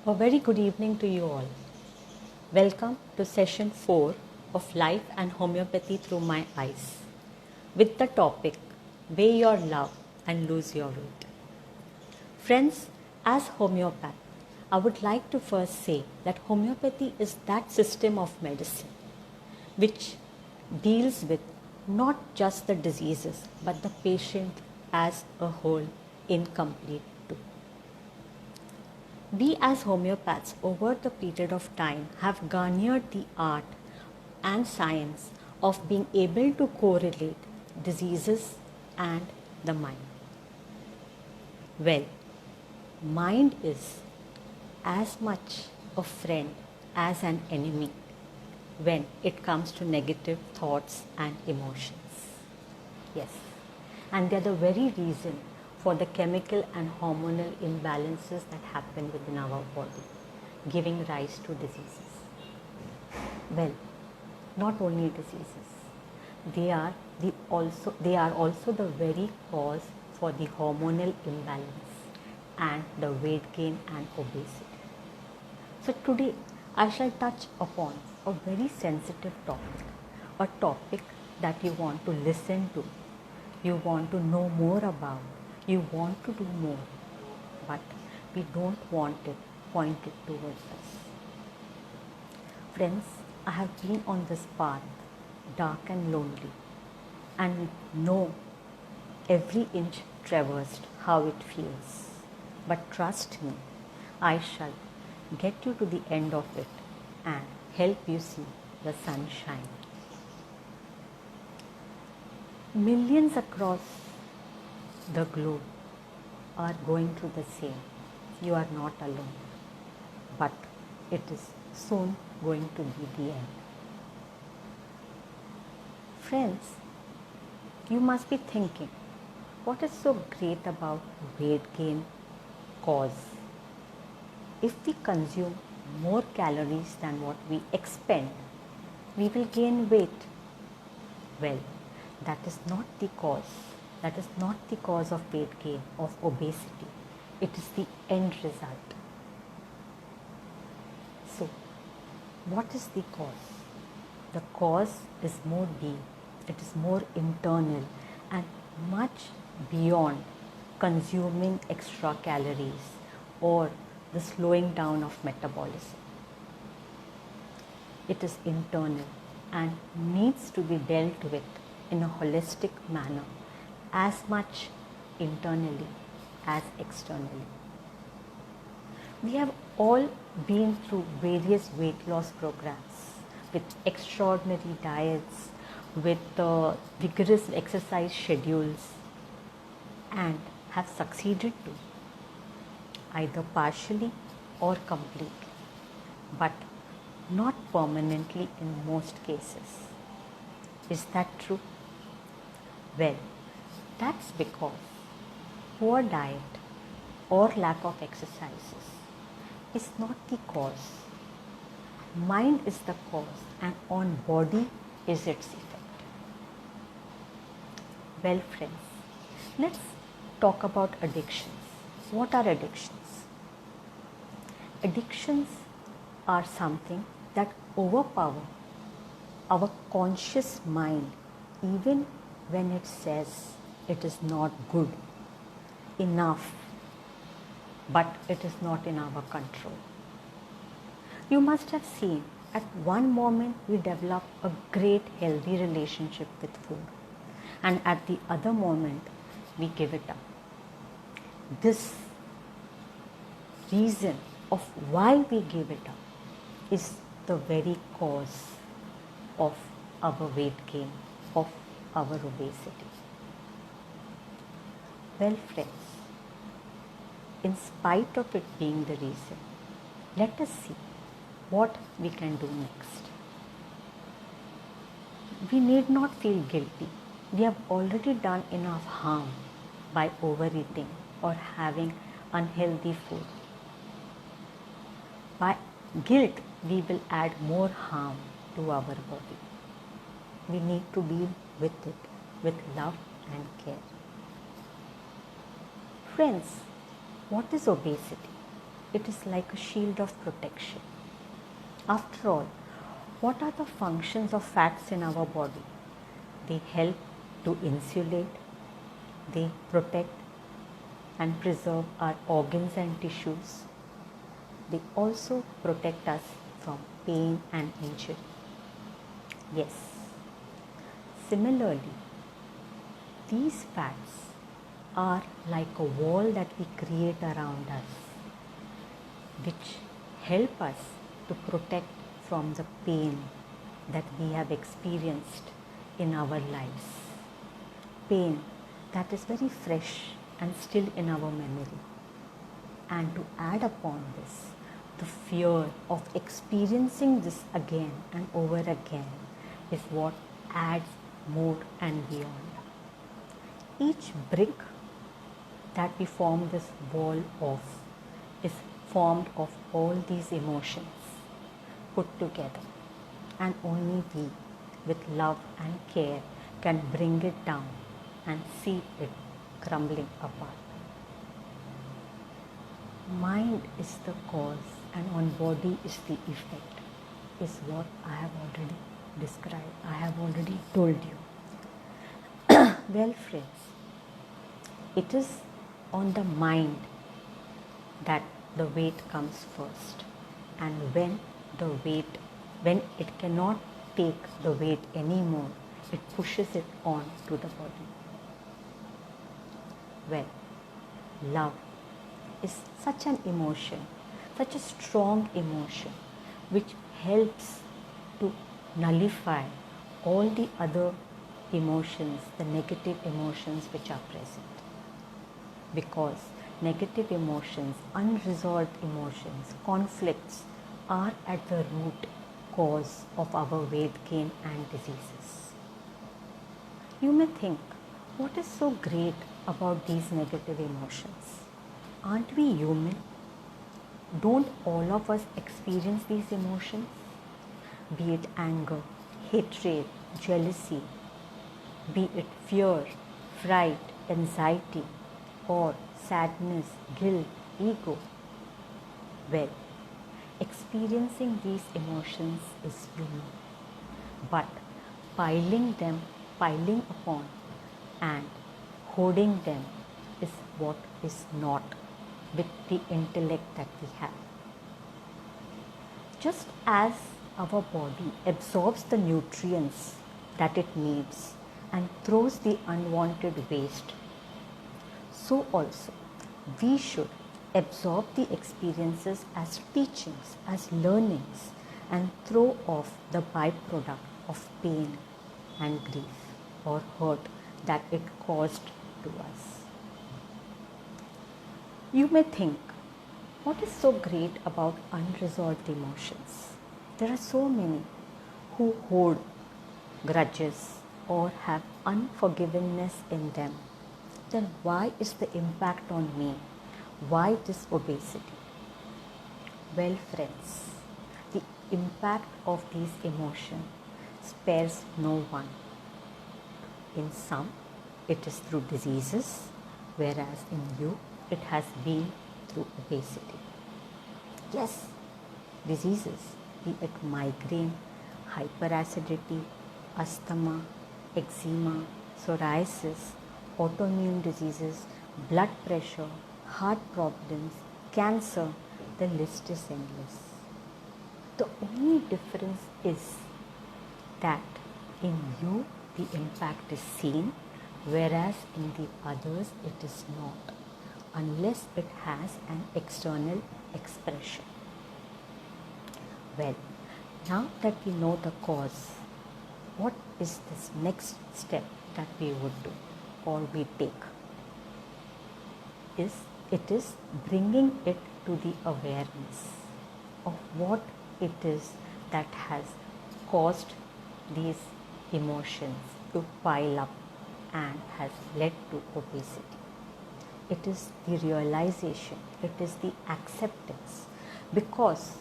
A very good evening to you all. Welcome to session 4 of Life and Homeopathy Through My Eyes with the topic Weigh Your Love and Lose Your Weight. Friends, as homeopath, I would like to first say that homeopathy is that system of medicine which deals with not just the diseases but the patient as a whole in complete too. We as homeopaths over the period of time have garnered the art and science of being able to correlate diseases and the mind. Well, mind is as much a friend as an enemy when it comes to negative thoughts and emotions. Yes, and they are the very reason for the chemical and hormonal imbalances that happen within our body, giving rise to diseases. Well, not only diseases, they are also the very cause for the hormonal imbalance and the weight gain and obesity. So today I shall touch upon a very sensitive topic, a topic that you want to listen to, you want to know more about, you want to do more, but we don't want it pointed towards us. Friends, I have been on this path, dark and lonely, and know every inch traversed how it feels. But trust me, I shall get you to the end of it and help you see the sunshine. Millions across the globe are going through the same. You are not alone, but it is soon going to be the end. Friends, you must be thinking, what is so great about weight gain cause? If we consume more calories than what we expend, we will gain weight. Well, that is not the cause. That is not the cause of weight gain, of obesity. It is the end result. So, what is the cause? The cause is more deep. It is more internal and much beyond consuming extra calories or the slowing down of metabolism. It is internal and needs to be dealt with in a holistic manner, as much internally as externally. We have all been through various weight loss programs with extraordinary diets, with vigorous exercise schedules, and have succeeded too, either partially or completely, but not permanently in most cases. Is that true? Well, that's because poor diet or lack of exercises is not the cause. Mind is the cause and on body is its effect. Well, friends, let's talk about addictions. What are addictions? Addictions are something that overpower our conscious mind even when it says it is not good enough, but it is not in our control. You must have seen at one moment we develop a great healthy relationship with food, and at the other moment we give it up. This reason of why we give it up is the very cause of our weight gain, of our obesity. Well, friends, in spite of it being the reason, let us see what we can do next. We need not feel guilty. We have already done enough harm by overeating or having unhealthy food. By guilt, we will add more harm to our body. We need to deal with it with love and care. Friends, what is obesity? it is like a shield of protection. After all, what are the functions of fats in our body? They help to insulate, they protect and preserve our organs and tissues. They also protect us from pain and injury. Yes, similarly, these fats are like a wall that we create around us, which help us to protect from the pain that we have experienced in our lives. Pain that is very fresh and still in our memory. And to add upon this, the fear of experiencing this again and over again is what adds more and beyond. Each brick that we form this wall of is formed of all these emotions put together, and only we with love and care can bring it down and see it crumbling apart. Mind is the cause and on body is the effect, is what I have already described, I have already told you. Well friends, it is on the mind that the weight comes first, and when it cannot take the weight anymore, it pushes it on to the body. Well, love is such an emotion, such a strong emotion, which helps to nullify all the other emotions, the negative emotions which are present. Because negative emotions, unresolved emotions, conflicts are at the root cause of our weight gain and diseases. You may think, what is so great about these negative emotions? Aren't we human? Don't all of us experience these emotions? Be it anger, hatred, jealousy, be it fear, fright, anxiety, or sadness, guilt, ego. Well, experiencing these emotions is human, but piling upon and hoarding them is what is not with the intellect that we have. Just as our body absorbs the nutrients that it needs and throws the unwanted waste, so also we should absorb the experiences as teachings, as learnings, and throw off the byproduct of pain and grief or hurt that it caused to us. You may think, what is so great about unresolved emotions? There are so many who hold grudges or have unforgiveness in them. Then why is the impact on me? Why this obesity? Well friends, the impact of these emotions spares no one. In some, it is through diseases, whereas in you, it has been through obesity. Yes, diseases, be it migraine, hyperacidity, asthma, eczema, psoriasis, autoimmune diseases, blood pressure, heart problems, cancer, the list is endless. The only difference is that in you the impact is seen, whereas in the others it is not, unless it has an external expression. Well, now that we know the cause, what is this next step that we would do or we take? It is bringing it to the awareness of what it is that has caused these emotions to pile up and has led to obesity. It is the realization, it is the acceptance, because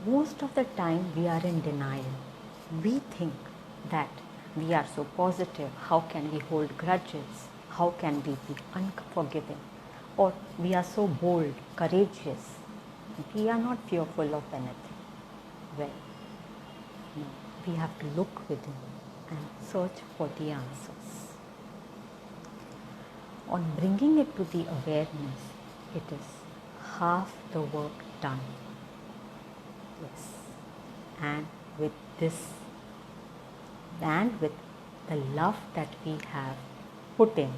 most of the time we are in denial. We think that we are so positive, how can we hold grudges, how can we be unforgiving, or we are so bold, courageous, We are not fearful of anything. Well, no, we have to look within and search for the answers. On bringing it to the awareness, it is half the work done. Yes. And with this, and with the love that we have put in,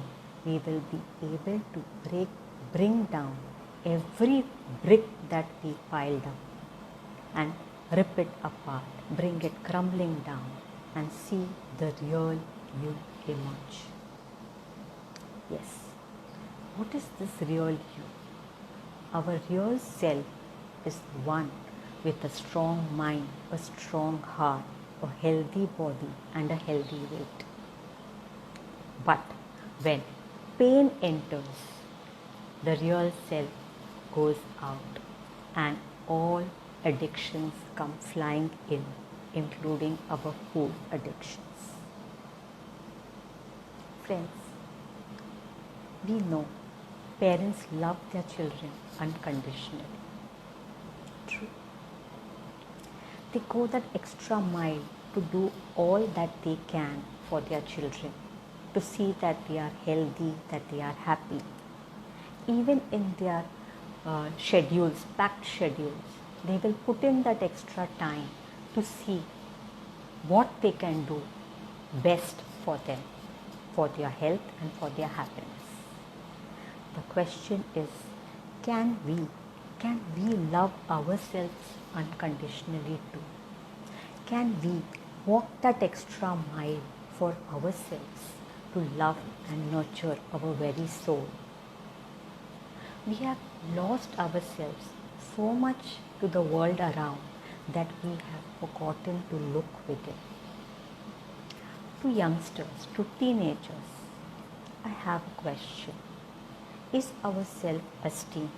we will be able to bring down every brick that we piled up and rip it apart, bring it crumbling down and see the real you emerge. Yes. What is this real you? Our real self is one with a strong mind, a strong heart, a healthy body and a healthy weight. But when pain enters, the real self goes out and all addictions come flying in, including our food addictions. Friends, we know parents love their children unconditionally. True. They go that extra mile to do all that they can for their children, to see that they are healthy, that they are happy. Even in their schedules, packed schedules, they will put in that extra time to see what they can do best for them, for their health and for their happiness. The question is, can we love ourselves unconditionally too? Can we walk that extra mile for ourselves to love and nurture our very soul? We have lost ourselves so much to the world around that we have forgotten to look within. To youngsters, to teenagers, I have a question. Is our self-esteem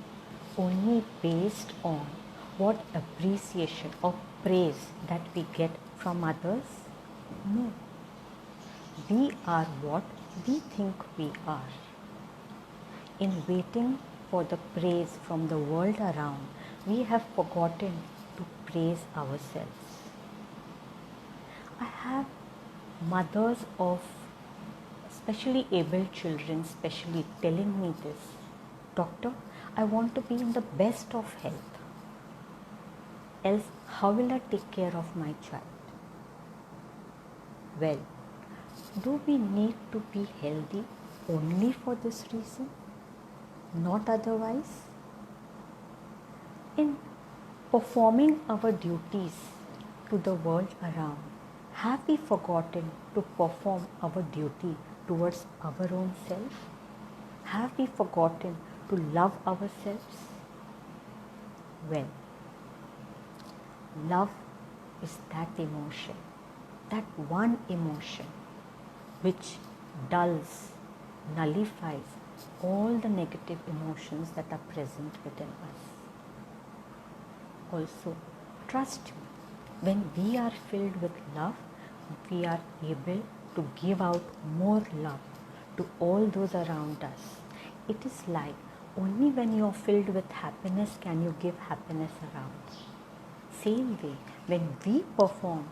only based on what appreciation or praise that we get from others? No. We are what we think we are. In waiting for the praise from the world around, we have forgotten to praise ourselves. I have mothers of specially able children specially telling me this, Doctor, I want to be in the best of health. Else, how will I take care of my child? Well, do we need to be healthy only for this reason? Not otherwise? In performing our duties to the world around, have we forgotten to perform our duty towards our own self? Have we forgotten to love ourselves? Well, love is that emotion, that one emotion which dulls, nullifies all the negative emotions that are present within us. Also, trust me, when we are filled with love, we are able to give out more love to all those around us. It is like only when you are filled with happiness can you give happiness around. Same way, when we perform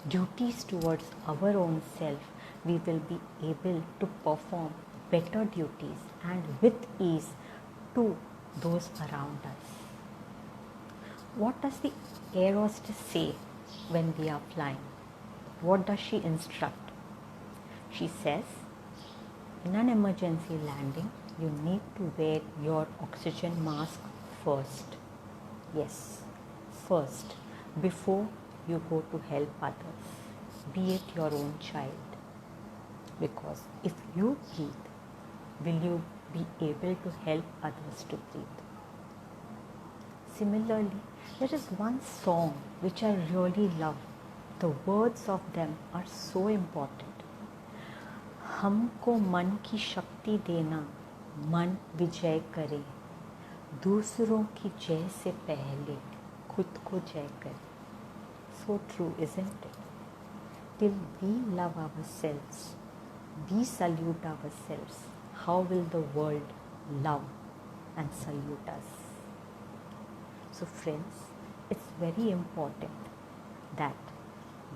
duties towards our own self, we will be able to perform better duties and with ease to those around us. What does the air hostess say when we are flying? What does she instruct? She says, in an emergency landing, you need to wear your oxygen mask first. Yes, first, before you go to help others, be it your own child. Because if you breathe, will you be able to help others to breathe? Similarly, there is one song which I really love. The words of them are so important. हमको मन की शक्ति देना, मन विजय करे, दूसरों की जय से पहले खुद को जय करे. So true, isn't it? Till we love ourselves, we salute ourselves, how will the world love and salute us? So friends, it's very important that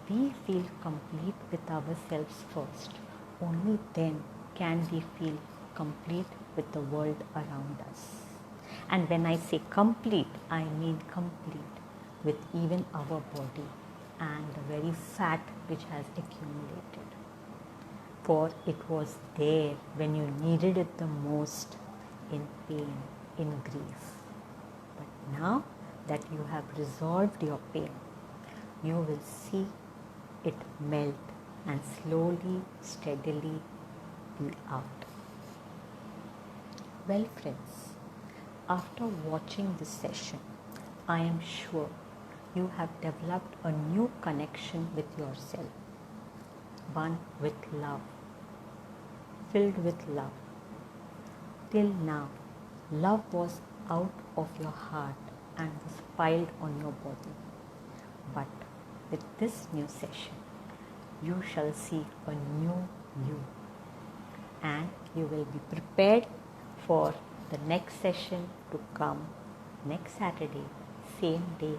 we feel complete with ourselves first. Only then can we feel complete with the world around us. And when I say complete, I mean complete with even our body and the very fat which has accumulated. For it was there when you needed it the most, in pain, in grief. But now that you have resolved your pain, you will see it melt and slowly, steadily peel out. Well, friends, after watching this session, I am sure you have developed a new connection with yourself, one with love, filled with love. Till now, love was out of your heart and was piled on your body. But with this new session, you shall see a new you, and you will be prepared for the next session to come next Saturday, same day,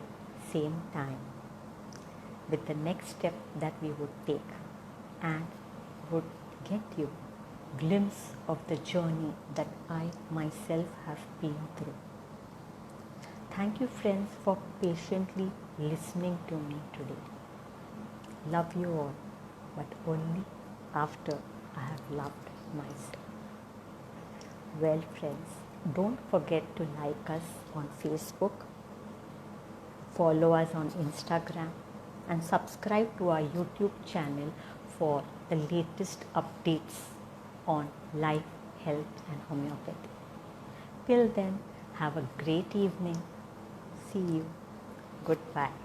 same time, with the next step that we would take and would get you a glimpse of the journey that I myself have been through. Thank you, friends, for patiently listening to me today. Love you all, but only after I have loved myself. Well, friends, don't forget to like us on Facebook, follow us on Instagram, and subscribe to our YouTube channel for the latest updates on life, health, and homeopathy. Till then, have a great evening. See you. Goodbye.